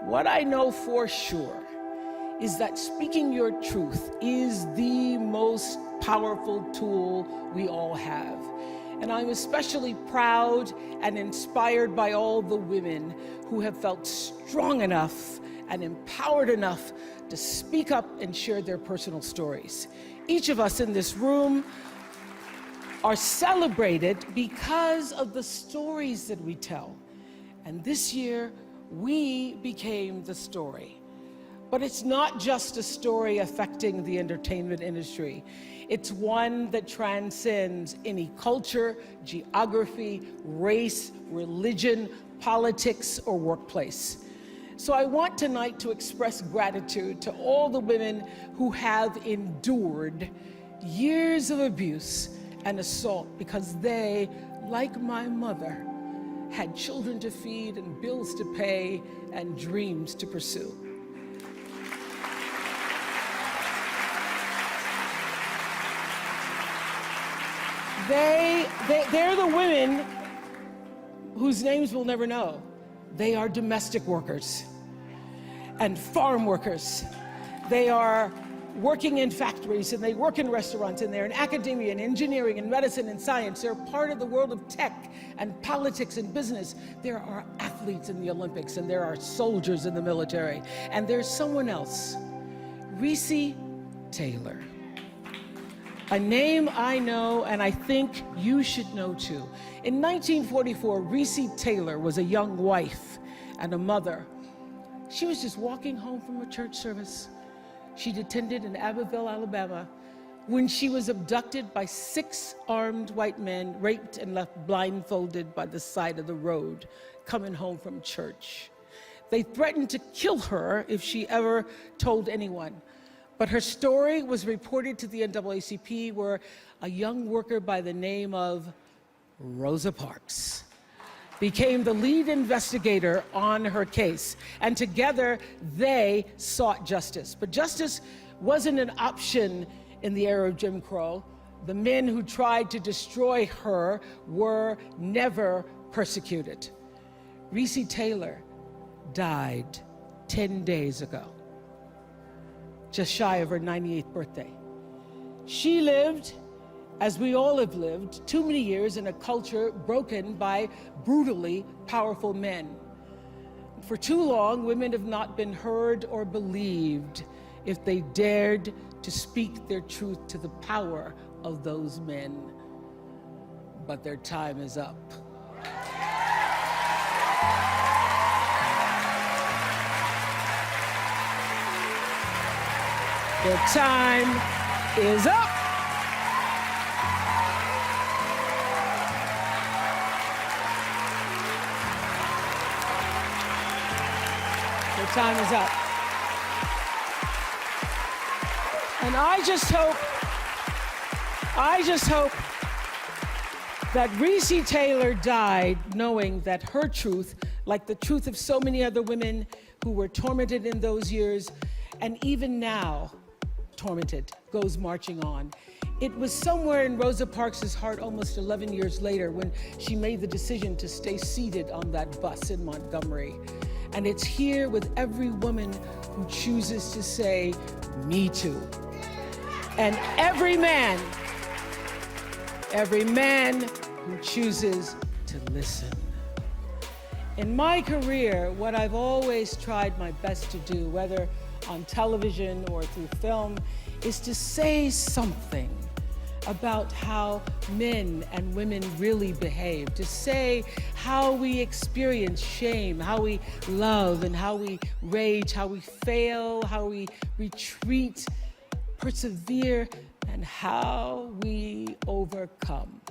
What I know for sure is that speaking your truth is the most powerful tool we all have. And I'm especially proud and inspired by all the women who have felt strong enough and empowered enough to speak up and share their personal stories. Each of us in this room are celebrated because of the stories that we tell. And this year, we became the story. But it's not just a story affecting the entertainment industry. It's one that transcends any culture, geography, race, religion, politics, or workplace. So I want tonight to express gratitude to all the women who have endured years of abuse and assault because they, like my mother, had children to feed and bills to pay and dreams to pursue. They're the women whose names we'll never know. They are domestic workers and farm workers. They are working in factories, and they work in restaurants, and they're in academia and engineering and medicine and science. They're part of the world of tech and politics and business. There are athletes in the Olympics, and there are soldiers in the military. And there's someone else, Recy Taylor. A name I know, and I think you should know too. In 1944, Recy Taylor was a young wife and a mother. She was just walking home from a church service she'd attended in Abbeville, Alabama, when she was abducted by 6 armed white men, raped and left blindfolded by the side of the road, coming home from church. They threatened to kill her if she ever told anyone. But her story was reported to the NAACP, where a young worker by the name of Rosa Parks became the lead investigator on her case. And together, they sought justice. But justice wasn't an option in the era of Jim Crow. The men who tried to destroy her were never persecuted. Recy Taylor died 10 days ago, just shy of her 98th birthday. She lived, as we all have lived, too many years in a culture broken by brutally powerful men. For too long, women have not been heard or believed if they dared to speak their truth to the power of those men. But their time is up. Their time is up. Their time is up. And I just hope that Recy Taylor died knowing that her truth, like the truth of so many other women who were tormented in those years, and even now tormented, goes marching on. It was somewhere in Rosa Parks' heart almost 11 years later when she made the decision to stay seated on that bus in Montgomery. And it's here with every woman who chooses to say, "Me too." And every man who chooses to listen. In my career, what I've always tried my best to do, whether on television or through film, is to say something about how men and women really behave, to say how we experience shame, how we love and how we rage, how we fail, how we retreat, persevere, and how we overcome.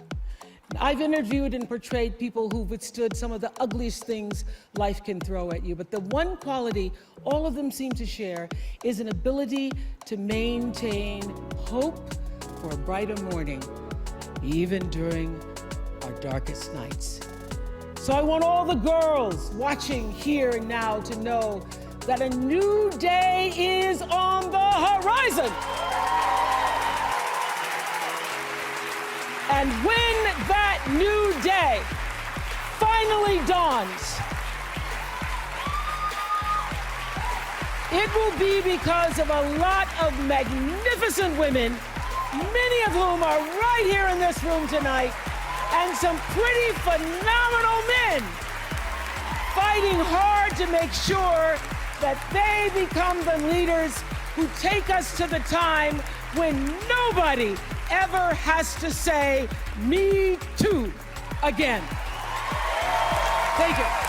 I've interviewed and portrayed people who've withstood some of the ugliest things life can throw at you, but the one quality all of them seem to share is an ability to maintain hope for a brighter morning, even during our darkest nights. So I want all the girls watching here and now to know that a new day is on the horizon. And when that new day finally dawns, It will be because of a lot of magnificent women, many of whom are right here in this room tonight, and some pretty phenomenal men fighting hard to make sure that they become the leaders who take us to the time when nobody ever has to say, "Me too," again. Thank you.